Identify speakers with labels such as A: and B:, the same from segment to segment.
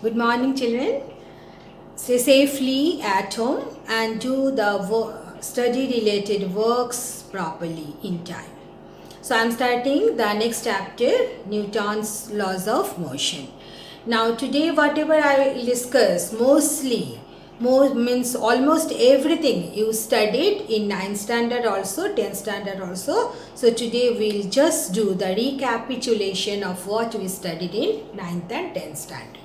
A: Good morning, children. Stay safely at home and do the study related works properly in time. So, I'm starting the next chapter, Newton's laws of motion. Now, today, whatever I will discuss, means almost everything you studied in 9th standard also, 10th standard also. So, today we'll just do the recapitulation of what we studied in 9th and 10th standard.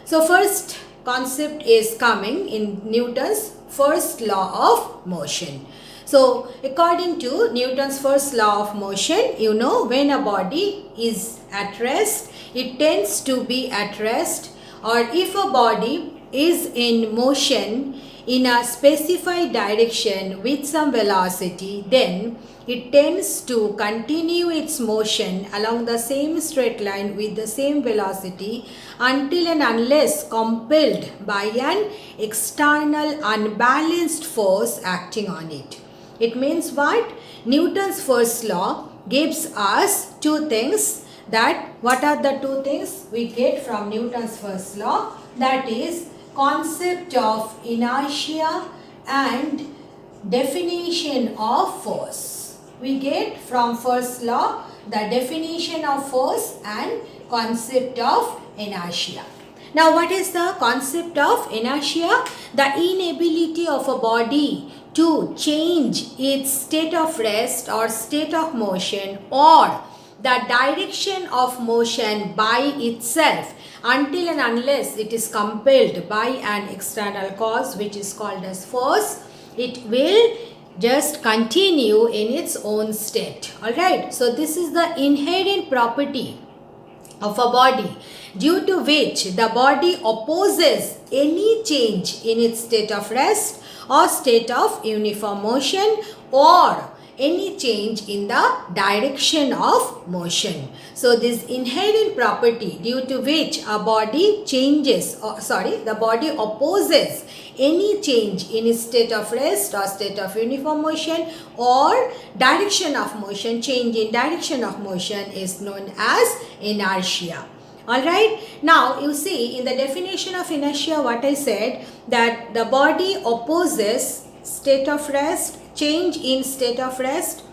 A: So first concept is coming in Newton's first law of motion. So according to Newton's first law of motion, you know, when a body is at rest, it tends to be at rest, or if a body is in motion in a specified direction with some velocity, then it tends to continue its motion along the same straight line with the same velocity until and unless compelled by an external unbalanced force acting on it. It means what? Newton's first law gives us two things. That what are the two things we get from Newton's first law? That is concept of inertia and definition of force. We get from first law the definition of force and concept of inertia. Now, what is the concept of inertia? The inability of a body to change its state of rest or state of motion, or the direction of motion by itself until and unless it is compelled by an external cause, which is called as force. It will just continue in its own state. Alright, so this is the inherent property of a body, due to which the body opposes any change in its state of rest or state of uniform motion, or any change in the direction of motion. So this inherent property due to which a body the body opposes any change in its state of rest or state of uniform motion or direction of motion, change in direction of motion is known as inertia. Alright, now you see in the definition of inertia what I said, that the body opposes state of rest, change in state of rest,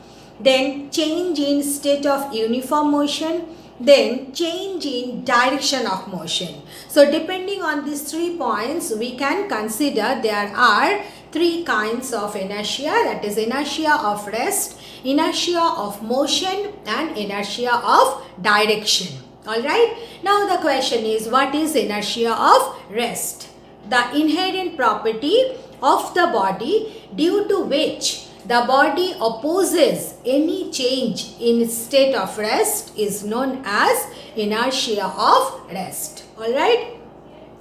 A: then change in state of uniform motion, then change in direction of motion. So depending on these 3 points, we can consider there are 3 kinds of inertia, that is inertia of rest, inertia of motion and inertia of direction. Alright, now the question is, what is inertia of rest? The inherent property of the body due to which the body opposes any change in its state of rest is known as inertia of rest. Alright.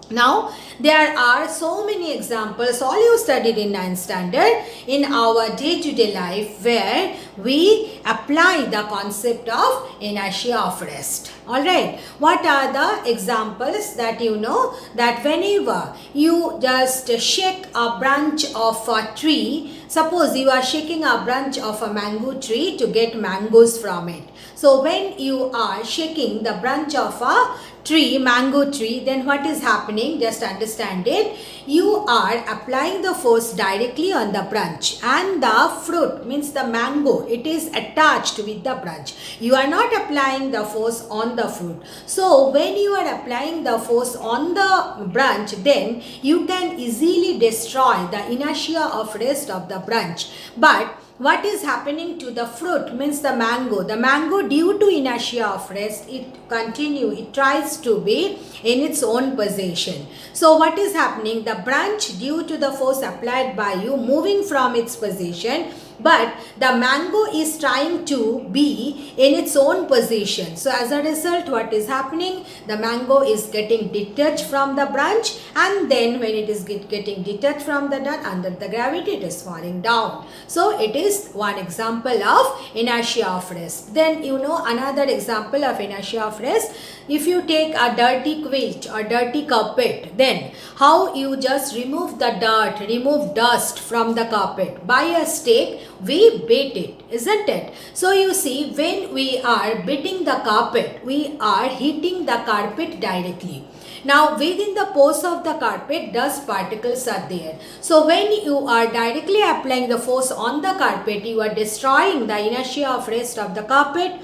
A: Now, there are so many examples, all you studied in 9th standard, in our day-to-day life where we apply the concept of inertia of rest. Alright, what are the examples that you know? That whenever you just shake a branch of a tree, suppose you are shaking a branch of a mango tree to get mangoes from it. So when you are shaking the branch of a tree, mango tree, then what is happening? Just understand it. You are applying the force directly on the branch, and the fruit, means the mango, it is attached with the branch. You are not applying the force on the fruit. So when you are applying the force on the branch, then you can easily destroy the inertia of rest of the branch. But what is happening to the fruit, means the mango? The mango, due to inertia of rest, it tries to be in its own position. So what is happening? The branch, due to the force applied by you, moving from its position, but the mango is trying to be in its own position. So as a result, what is happening? The mango is getting detached from the branch, and then when it is getting detached from the under the gravity, it is falling down. So it is one example of inertia of rest. Then you know another example of inertia of rest. If you take a dirty quilt or dirty carpet, then how you just remove the dirt, remove dust from the carpet? By a stake, we beat it, isn't it? So you see, when we are beating the carpet, we are hitting the carpet directly. Now within the pores of the carpet, dust particles are there. So when you are directly applying the force on the carpet, you are destroying the inertia of rest of the carpet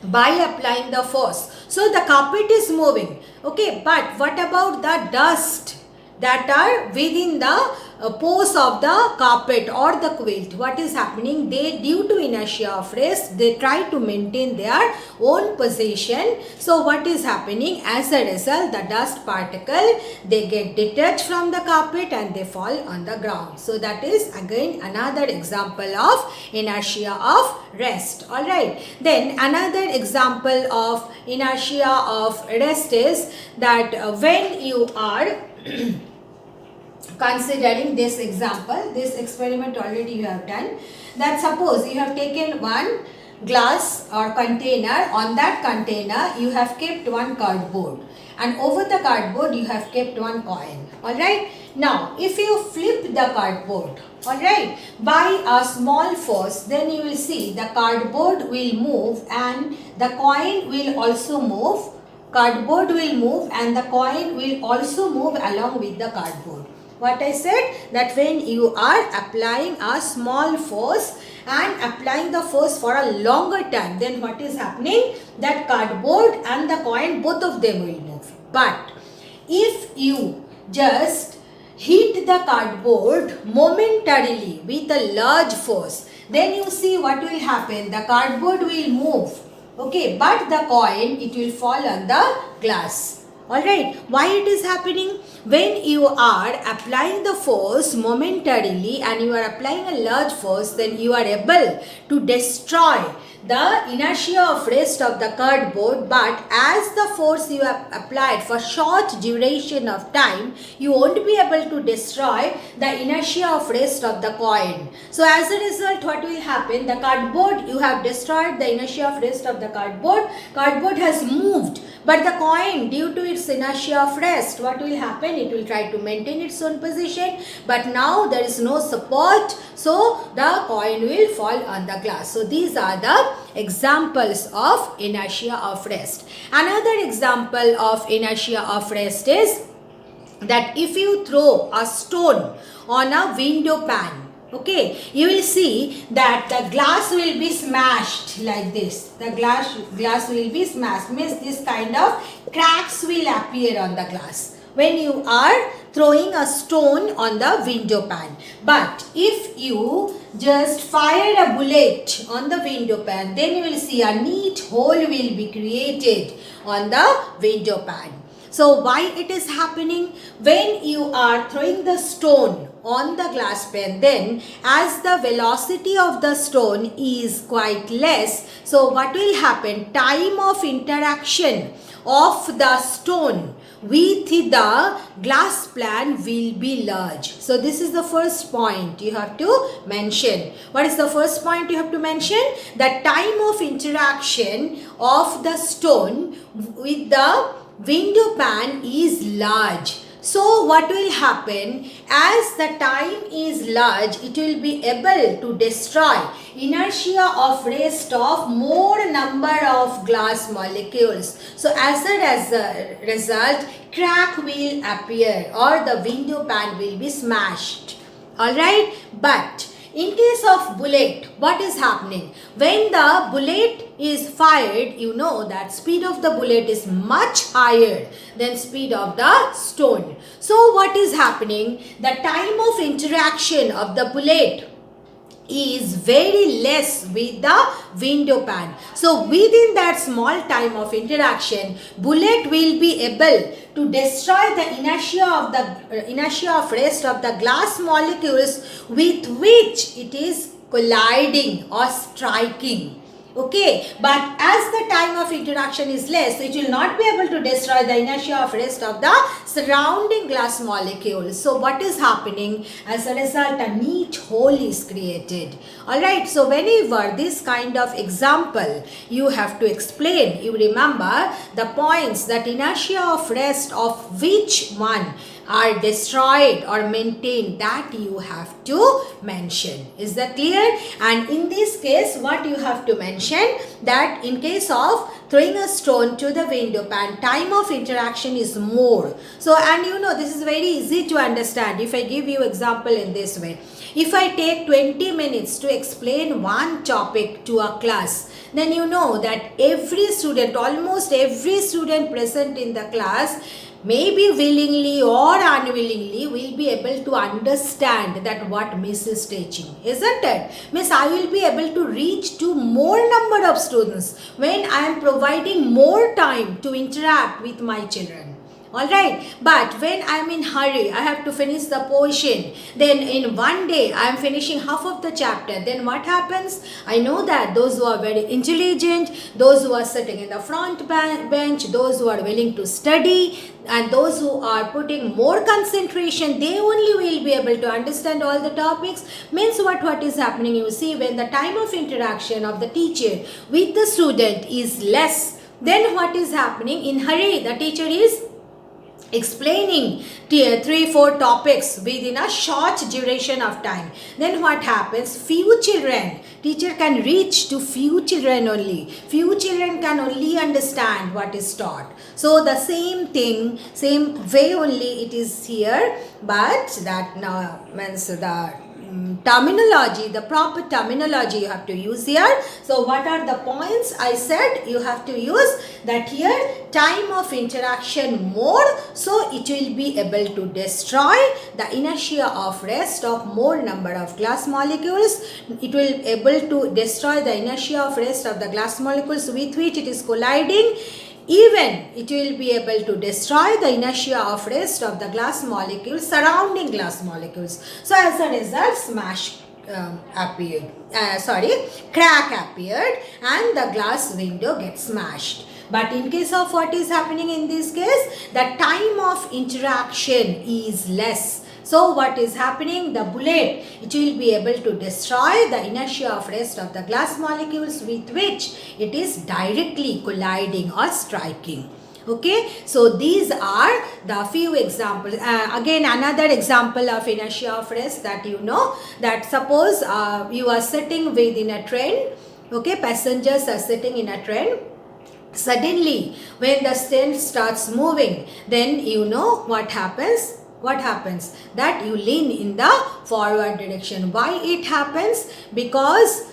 A: by applying the force. So the carpet is moving, okay, but what about the dust that are within the pores of the carpet or the quilt? What is happening? They, due to inertia of rest, they try to maintain their own position. So what is happening? As a result, the dust particle, they get detached from the carpet and they fall on the ground. So that is again another example of inertia of rest. Alright, then another example of inertia of rest is that when you are considering this example, this experiment already you have done, that suppose you have taken one glass or container, on that container you have kept one cardboard, and over the cardboard you have kept one coin. Alright, now if you flip the cardboard, alright, by a small force, then you will see the cardboard will move and the coin will also move. Cardboard will move and the coin will also move along with the cardboard. What I said, that when you are applying a small force and applying the force for a longer time, then what is happening? That cardboard and the coin, both of them will move. But if you just hit the cardboard momentarily with a large force, then you see what will happen. The cardboard will move, okay, but the coin, it will fall on the glass. Alright, why it is happening? When you are applying the force momentarily and you are applying a large force, then you are able to destroy the inertia of rest of the cardboard, but as the force you have applied for short duration of time, you won't be able to destroy the inertia of rest of the coin. So as a result, what will happen? The cardboard, you have destroyed the inertia of rest of the cardboard. Cardboard has moved, but the coin, due to its inertia of rest, what will happen? It will try to maintain its own position, but now there is no support, so the coin will fall on the glass. So these are the examples of inertia of rest. Another example of inertia of rest is that if you throw a stone on a window pane, okay, you will see that the glass will be smashed like this. The glass will be smashed, means this kind of cracks will appear on the glass when you are throwing a stone on the window pane. But if you just fire a bullet on the window pane, then you will see a neat hole will be created on the window pane. So why it is happening? When you are throwing the stone on the glass pane, then as the velocity of the stone is quite less, so what will happen? Time of interaction of the stone with the glass pane will be large. So this is the first point you have to mention. What is the first point you have to mention? The time of interaction of the stone with the window pane is large. So what will happen? As the time is large, it will be able to destroy inertia of rest of more number of glass molecules. So as a result, crack will appear or the window pane will be smashed. Alright, but in case of bullet, what is happening? When the bullet is fired, you know that speed of the bullet is much higher than speed of the stone. So what is happening? The time of interaction of the bullet is very less with the window pane. So within that small time of interaction, bullet will be able to destroy the inertia of rest of the glass molecules with which it is colliding or striking. Okay, but as the time of interaction is less, it will not be able to destroy the inertia of rest of the surrounding glass molecules. So what is happening? As a result, a neat hole is created. Alright, so whenever this kind of example you have to explain, you remember the points, that inertia of rest of which one are destroyed or maintained, that you have to mention. Is that clear? And in this case, what you have to mention, that in case of throwing a stone to the window pane, time of interaction is more. So, and you know, this is very easy to understand if I give you example in this way. If I take 20 minutes to explain one topic to a class, then you know that every student, almost every student present in the class, maybe willingly or unwillingly, will be able to understand that what Miss is teaching, isn't it? Miss, I will be able to reach to more number of students when I am providing more time to interact with my children. Alright, but when I am in hurry, I have to finish the portion, then in one day I am finishing half of the chapter, then what happens? I know that those who are very intelligent, those who are sitting in the front bench, those who are willing to study, and those who are putting more concentration, they only will be able to understand all the topics. Means what is happening, you see, when the time of interaction of the teacher with the student is less, then what is happening? In hurry, the teacher is explaining 3-4 topics within a short duration of time. Then what happens? Few children, teacher can reach to few children only. Few children can only understand what is taught. So the same thing, same way only it is here, but that now means the terminology, the proper terminology you have to use here. So what are the points I said? You have to use that here, time of interaction more, so it will be able to destroy the inertia of rest of more number of glass molecules. It will able to destroy the inertia of rest of the glass molecules with which it is colliding. Even it will be able to destroy the inertia of rest of the glass molecules surrounding glass molecules. So as a result, crack appeared and the glass window gets smashed. But in case of what is happening in this case, the time of interaction is less. So what is happening? The bullet, it will be able to destroy the inertia of rest of the glass molecules with which it is directly colliding or striking. Okay, so these are the few examples. Again, another example of inertia of rest, that you know, that suppose you are sitting within a train. Okay, passengers are sitting in a train. Suddenly, when the train starts moving, then you know what happens? What happens? That you lean in the forward direction. Why it happens? Because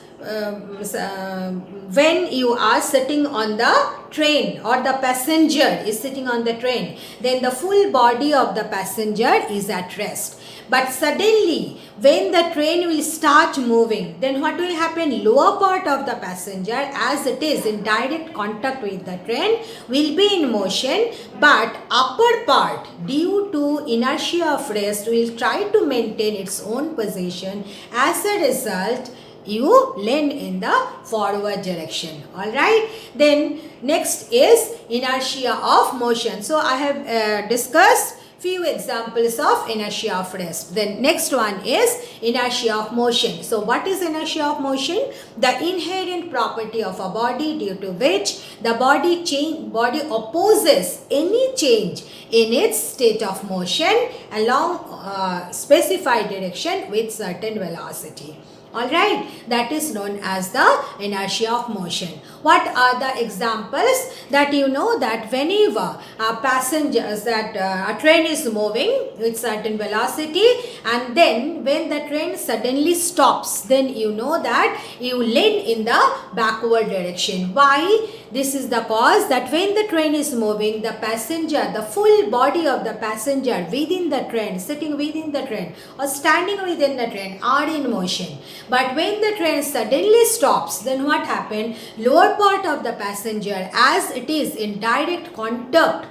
A: when you are sitting on the train, or the passenger is sitting on the train, then the full body of the passenger is at rest. But suddenly, when the train will start moving, then what will happen? Lower part of the passenger, as it is in direct contact with the train, will be in motion, but upper part, due to inertia of rest, will try to maintain its own position. As a result, you lean in the forward direction. Alright, then next is inertia of motion. So I have discussed few examples of inertia of rest. Then next one is inertia of motion. So what is inertia of motion? The inherent property of a body due to which the body opposes any change in its state of motion along specified direction with certain velocity. Alright, that is known as the inertia of motion. What are the examples? That you know that whenever passengers, that a train is moving with certain velocity, and then when the train suddenly stops, then you know that you lean in the backward direction. Why? This is the cause that when the train is moving, the passenger, the full body of the passenger within the train, sitting within the train or standing within the train are in motion. But when the train suddenly stops, then what happened? Lower part of the passenger, as it is in direct contact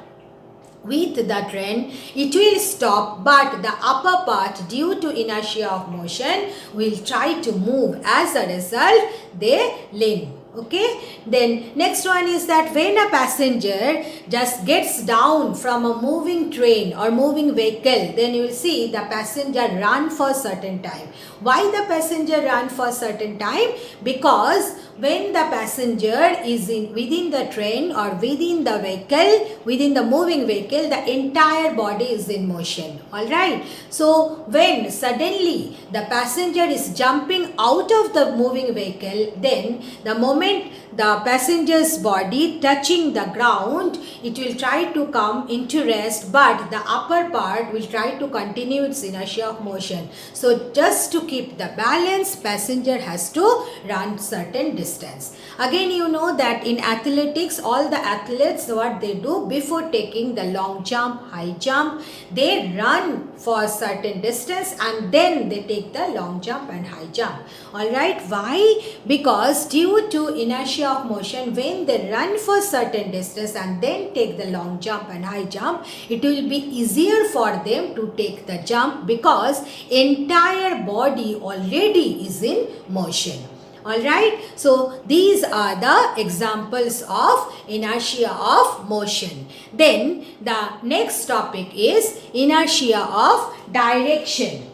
A: with the train, it will stop, but the upper part, due to inertia of motion, will try to move. As a result, they lean. Okay, then next one is that when a passenger just gets down from a moving train or moving vehicle, then you will see the passenger run for certain time. Why the passenger run for certain time? Because when the passenger is within the train or within the vehicle, within the moving vehicle, the entire body is in motion. Alright. So when suddenly the passenger is jumping out of the moving vehicle, then the moment the passenger's body touching the ground, it will try to come into rest, but the upper part will try to continue its inertia of motion. So just to keep the balance, passenger has to run certain distance. Again, you know that in athletics, all the athletes, what they do before taking the long jump, high jump, they run for a certain distance and then they take the long jump and high jump. Alright, why? Because due to inertia of motion, when they run for certain distance and then take the long jump and high jump, it will be easier for them to take the jump because entire body already is in motion. Alright, so these are the examples of inertia of motion. Then the next topic is inertia of direction.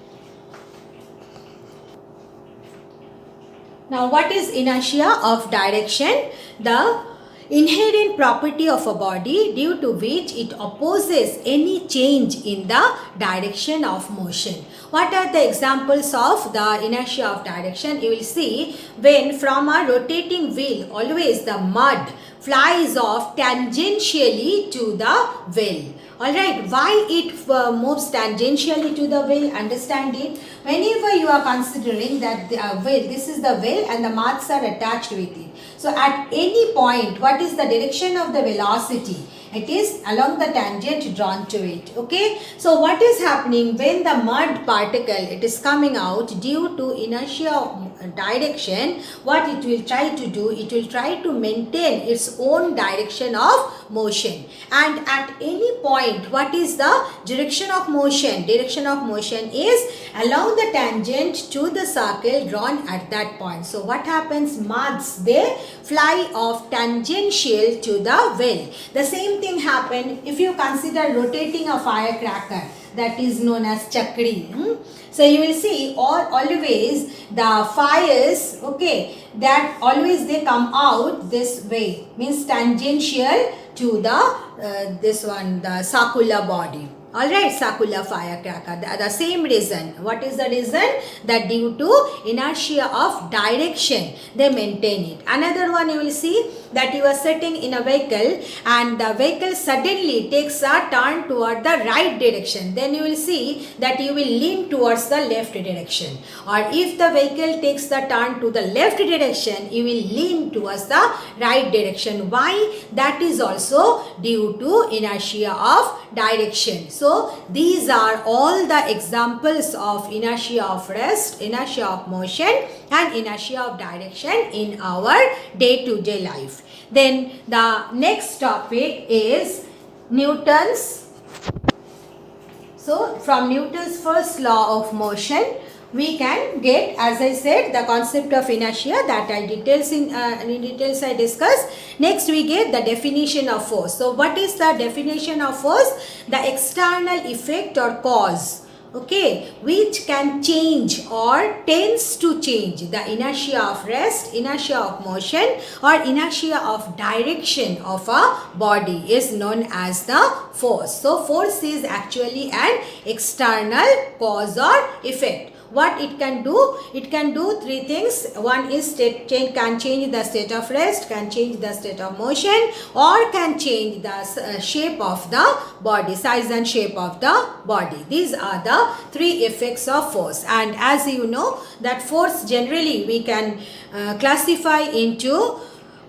A: Now what is inertia of direction? The inherent property of a body due to which it opposes any change in the direction of motion. What are the examples of the inertia of direction? You will see when from a rotating wheel, always the mud flies off tangentially to the wheel. Alright, why it moves tangentially to the wheel? Understand it. Whenever you are considering that the wheel, this is the wheel and the mass are attached with it. So at any point, what is the direction of the velocity? It is along the tangent drawn to it. Okay. So what is happening when the mud particle, it is coming out due to inertia of direction, what it will try to do, it will try to maintain its own direction of motion. And at any point, what is the direction of motion? Direction of motion is along the tangent to the circle drawn at that point. So what happens? Muds, they fly off tangential to the wheel. The same thing happen if you consider rotating a firecracker, that is known as chakri. So you will see always the fires, okay, that always they come out this way, means tangential to the the circular body. Alright, circular firecracker. The same reason. What is the reason? That due to inertia of direction, they maintain it. Another one you will see that you are sitting in a vehicle and the vehicle suddenly takes a turn toward the right direction. Then you will see that you will lean towards the left direction. Or if the vehicle takes the turn to the left direction, you will lean towards the right direction. Why? That is also due to inertia of direction. So these are all the examples of inertia of rest, inertia of motion and inertia of direction in our day-to-day life. Then the next topic is Newton's. So from Newton's first law of motion, we can get, as I said, the concept of inertia that in details I discussed. Next we get the definition of force. So what is the definition of force? The external effect or cause, okay, which can change or tends to change the inertia of rest, inertia of motion or inertia of direction of a body is known as the force. So force is actually an external cause or effect. What it can do? It can do three things. One is can change the state of rest, can change the state of motion or can change the shape of the body, size and shape of the body. These are the three effects of force. And as you know that force generally we can classify into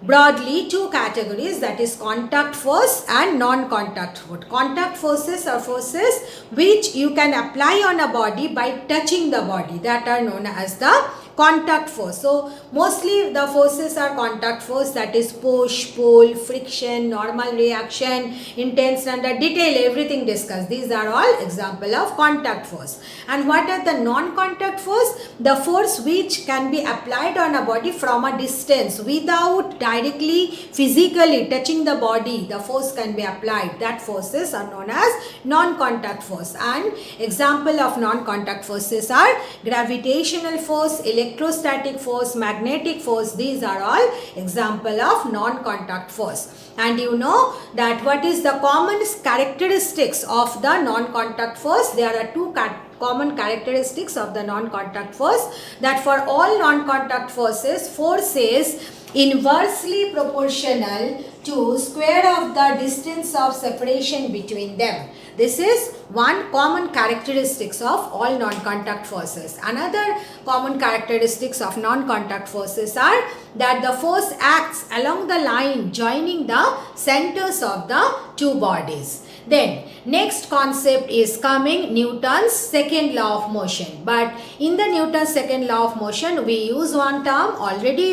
A: broadly two categories, that is contact force and non-contact force. Contact forces are forces which you can apply on a body by touching the body, that are known as the contact force. So mostly the forces are contact force, that is push, pull, friction, normal reaction, intense under detail, everything discussed. These are all example of contact force. And what are the non-contact force? The force which can be applied on a body from a distance without directly physically touching the body. The force can be applied. That forces are known as non-contact force. And example of non-contact forces are gravitational force, electrostatic force, magnetic force. These are all example of non-contact force. And you know that what is the common characteristics of the non-contact force? There are two common characteristics of the non-contact force, that for all non-contact forces, force is inversely proportional to square of the distance of separation between them. This is one common characteristics of all non-contact forces. Another common characteristics of non-contact forces are that the force acts along the line joining the centers of the two bodies. Then next concept is coming Newton's second law of motion. But in the Newton's second law of motion, we use one term, already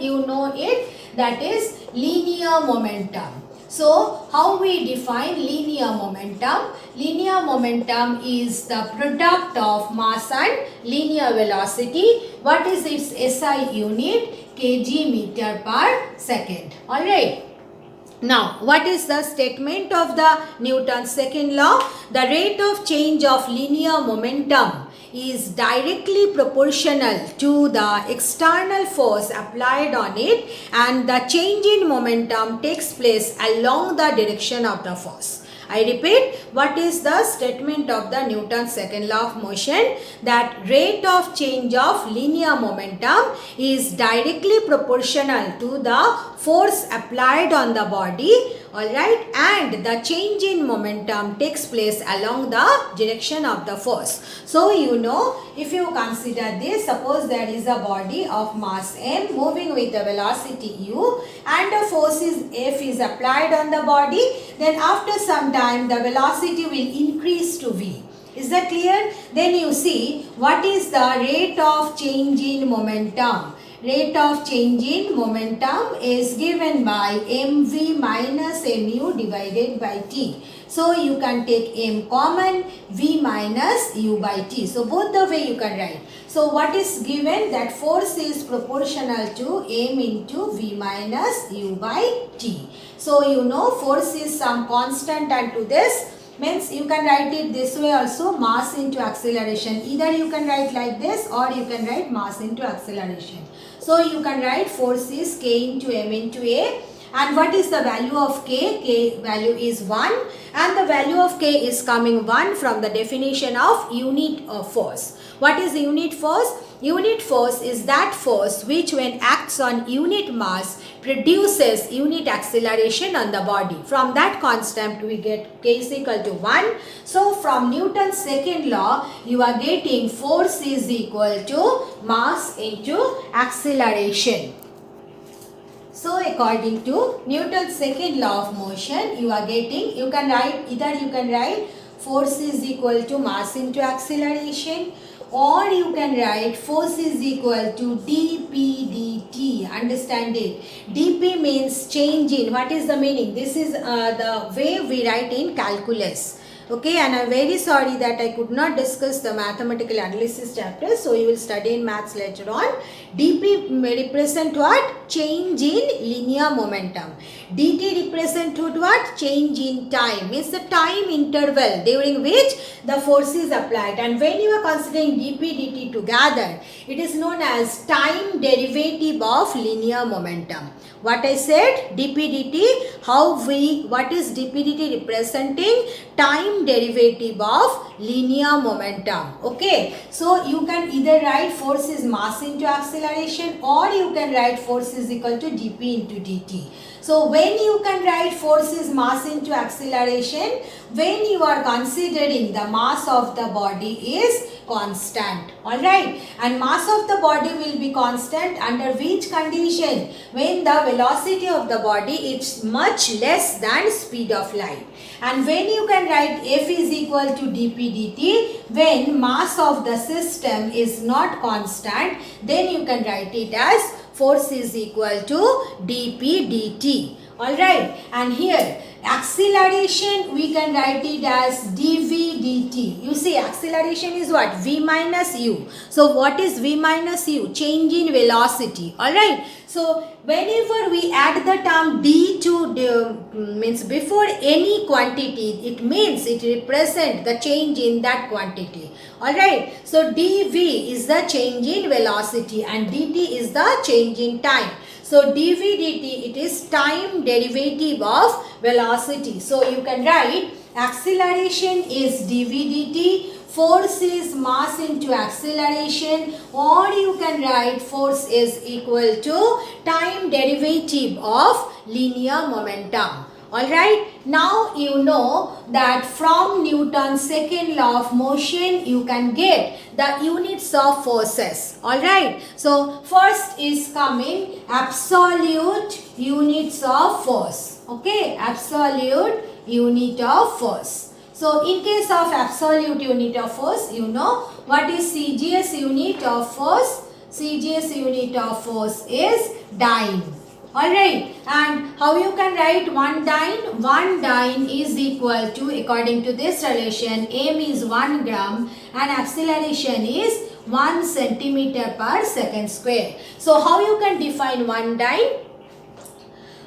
A: you know it, that is linear momentum. So how we define linear momentum? Linear momentum is the product of mass and linear velocity. What is its SI unit? Kg meter per second. Alright. Now, what is the statement of the Newton's second law? The rate of change of linear momentum is directly proportional to the external force applied on it, and the change in momentum takes place along the direction of the force. I repeat, what is the statement of the Newton's second law of motion? That rate of change of linear momentum is directly proportional to the force applied on the body, alright, and the change in momentum takes place along the direction of the force. So you know, if you consider this, suppose there is a body of mass m moving with a velocity u and a force is F is applied on the body, then after some time the velocity will increase to v. Is that clear? Then you see what is the rate of change in momentum. Rate of change in momentum is given by mv minus mu divided by t. So you can take m common, v minus u by t. So both the way you can write. So what is given? That force is proportional to m into v minus u by t. So you know force is some constant, and to this means you can write it this way also, mass into acceleration. Either you can write like this or you can write mass into acceleration. So you can write force is k into m into a. And what is the value of k? K value is 1, and the value of k is coming 1 from the definition of unit of force. What is the unit force? Unit force is that force which when acts on unit mass produces unit acceleration on the body. From that constant we get k is equal to 1. So from Newton's second law you are getting force is equal to mass into acceleration. So according to Newton's second law of motion, you are getting, you can write force is equal to mass into acceleration, or you can write force is equal to dp dt. Understand it. dp means change in. What is the meaning? This is the way we write in calculus. Okay, and I am very sorry that I could not discuss the mathematical analysis chapter. So you will study in maths later on. dp represent what? Change in linear momentum. dt represent what? Change in time. Means the time interval during which the force is applied. And when you are considering dp dt together, it is known as time derivative of linear momentum. What I said, dp dt, what is dp dt representing? Time derivative of linear momentum. Okay, so you can either write force is mass into acceleration, or you can write force is equal to dp into dt. So when you can write force is mass into acceleration, when you are considering the mass of the body is constant. Alright, and mass of the body will be constant under which condition? When the velocity of the body is much less than speed of light. And when you can write F is equal to dp dt, when mass of the system is not constant, then you can write it as force is equal to dp dt. Alright, and here acceleration we can write it as dv dt. You see, acceleration is what? V minus u. So what is V minus u? Change in velocity. Alright, so whenever we add the term d to means before any quantity, it means it represents the change in that quantity. Alright, so dv is the change in velocity and dt is the change in time. So dv dt, it is time derivative of velocity. So you can write acceleration is dv dt, force is mass into acceleration, or you can write force is equal to time derivative of linear momentum. Alright, now you know that from Newton's second law of motion you can get the units of forces. Alright, so first is coming absolute units of force. Okay, absolute unit of force. So in case of absolute unit of force, you know what is CGS unit of force? CGS unit of force is dyne. Alright, and how you can write 1 dyne? 1 dyne is equal to, according to this relation, m is 1 gram and acceleration is 1 centimeter per second square. So how you can define 1 dyne?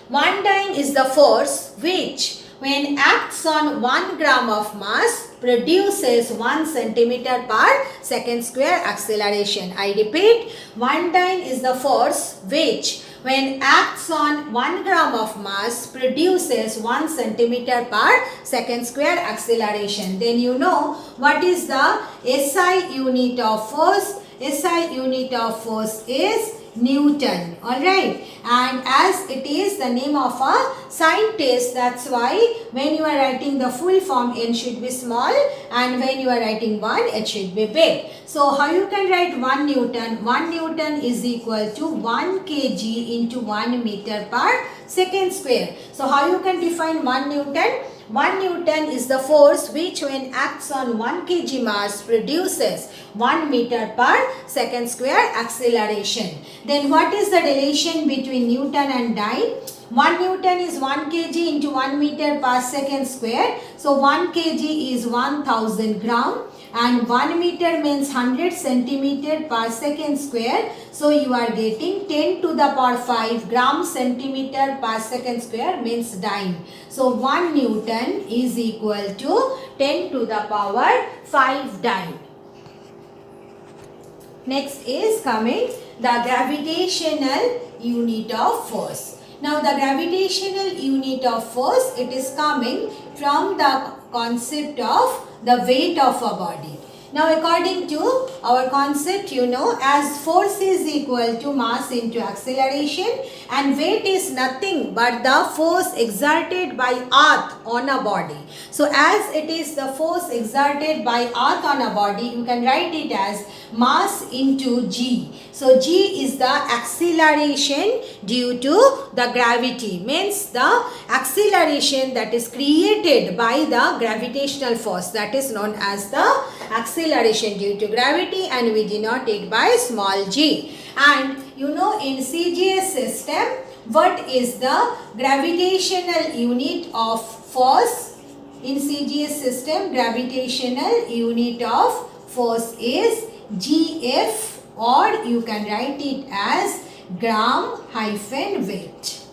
A: 1 dyne is the force which, when acts on 1 gram of mass, produces 1 centimeter per second square acceleration. I repeat, 1 dyne is the force which, when acts on 1 gram of mass, produces 1 centimeter per second square acceleration. Then you know what is the SI unit of force. SI unit of force is Newton. Alright, and as it is the name of a scientist, that's why when you are writing the full form, n should be small, and when you are writing 1, it should be big. So how you can write 1 Newton? 1 Newton is equal to 1 kg into 1 meter per second square. So how you can define 1 Newton? 1 Newton is the force which, when acts on 1 kg mass, produces 1 meter per second square acceleration. Then what is the relation between Newton and dyne? 1 Newton is 1 kg into 1 meter per second square. So 1 kg is 1000 gram and 1 meter means 100 centimeter per second square. So you are getting 10 to the power 5 gram centimeter per second square means dyne. So 1 Newton is equal to 10 to the power 5 dyne. Next is coming the gravitational unit of force. Now the gravitational unit of force, it is coming from the concept of the weight of a body. Now according to our concept, you know, as force is equal to mass into acceleration and weight is nothing but the force exerted by earth on a body. So as it is the force exerted by earth on a body, you can write it as mass into g. So g is the acceleration due to the gravity, means the acceleration that is created by the gravitational force, that is known as the acceleration due to gravity, and we denote it by small g. And you know, in CGS system, what is the gravitational unit of force? In CGS system, gravitational unit of force is GF, or you can write it as gram-weight.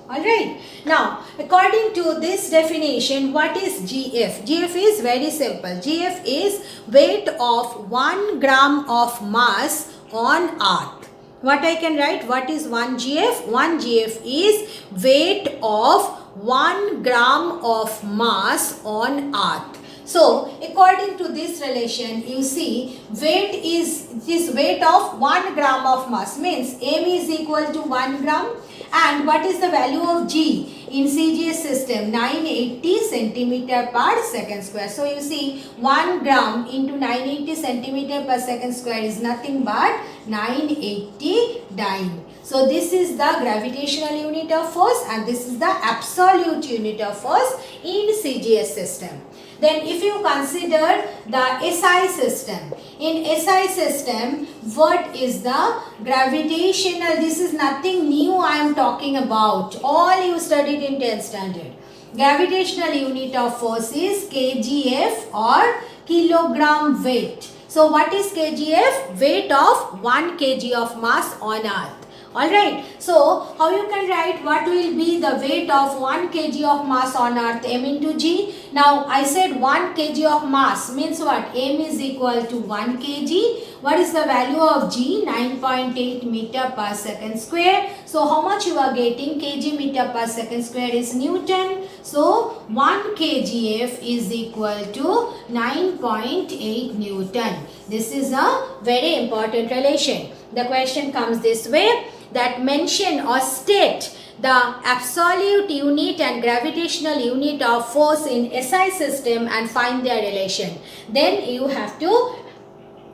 A: Alright. Now, according to this definition, what is GF? GF is very simple. GF is weight of 1 gram of mass on earth. What I can write? What is 1 GF? 1 GF is weight of 1 gram of mass on earth. So according to this relation, you see weight is weight of 1 gram of mass, means m is equal to 1 gram, and what is the value of g in CGS system? 980 centimeter per second square. So you see 1 gram into 980 centimeter per second square is nothing but 980 dyne. So this is the gravitational unit of force and this is the absolute unit of force in CGS system. Then if you consider the SI system, in SI system, what is the gravitational, this is nothing new I am talking about, all you studied in 10th standard. Gravitational unit of force is kgf or kilogram weight. So what is kgf? Weight of 1 kg of mass on earth. Alright, so how you can write what will be the weight of 1 kg of mass on earth? M into g. Now I said 1 kg of mass means what? M is equal to 1 kg. What is the value of g? 9.8 meter per second square. So how much you are getting? Kg meter per second square is Newton. So 1 kgf is equal to 9.8 Newton. This is a very important relation. The question comes this way, that mention or state the absolute unit and gravitational unit of force in SI system and find their relation. Then you have to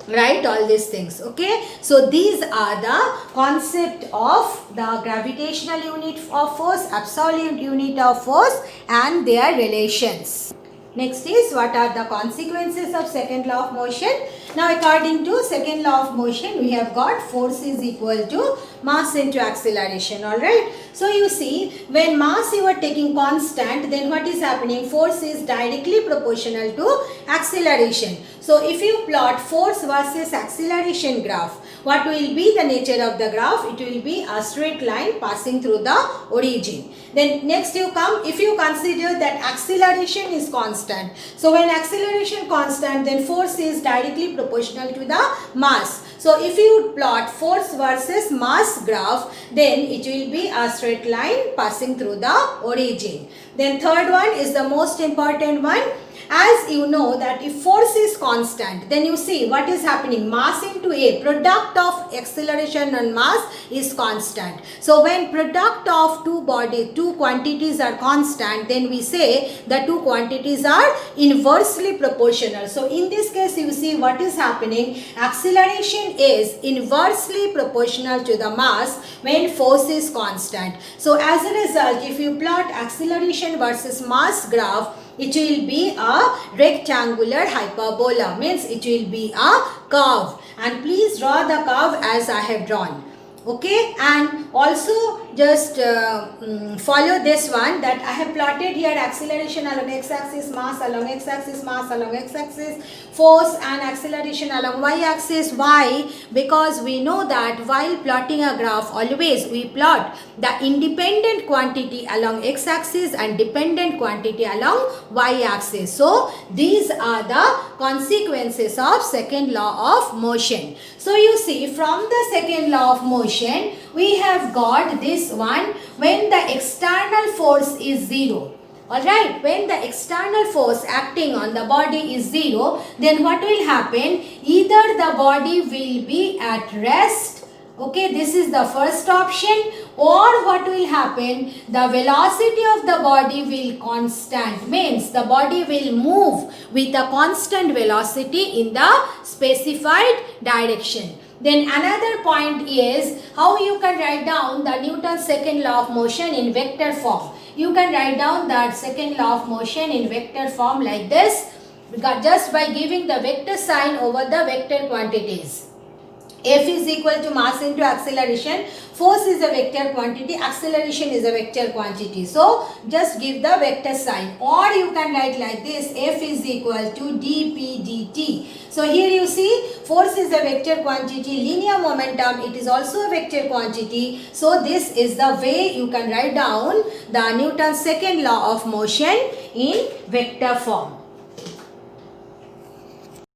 A: write all these things. Okay, so these are the concept of the gravitational unit of force, absolute unit of force and their relations. Next is what are the consequences of second law of motion. Now according to second law of motion, we have got force is equal to mass into acceleration. Alright. So you see, when mass you are taking constant, then what is happening? Force is directly proportional to acceleration. So if you plot force versus acceleration graph, what will be the nature of the graph? It will be a straight line passing through the origin. Then next you come, if you consider that acceleration is constant. So when acceleration constant, then force is directly proportional to the mass. So if you plot force versus mass graph, then it will be a straight line passing through the origin. Then third one is the most important one. As you know that if force is constant, then you see what is happening. Mass into A, product of acceleration and mass is constant. So when product of two quantities are constant, then we say the two quantities are inversely proportional. So in this case, you see what is happening. Acceleration is inversely proportional to the mass when force is constant. So as a result, if you plot acceleration versus mass graph, it will be a rectangular hyperbola, means it will be a curve, and please draw the curve as I have drawn. Okay, and also just follow this one, that I have plotted here acceleration along x-axis, mass along x-axis, mass along x-axis, force and acceleration along y-axis. Why? Because we know that while plotting a graph, always we plot the independent quantity along x-axis and dependent quantity along y-axis. So these are the consequences of second law of motion. So you see, from the second law of motion, we have got this one, when the external force is zero. Alright, when the external force acting on the body is zero, then what will happen? Either the body will be at rest, okay, this is the first option, or what will happen? The velocity of the body will constant, means the body will move with a constant velocity in the specified direction. Then another point is how you can write down the Newton's second law of motion in vector form. You can write down that second law of motion in vector form like this, just by giving the vector sign over the vector quantities. F is equal to mass into acceleration. Force is a vector quantity, acceleration is a vector quantity. So just give the vector sign, or you can write like this, F is equal to dp dt. So here you see force is a vector quantity, linear momentum, it is also a vector quantity. So this is the way you can write down the Newton's second law of motion in vector form.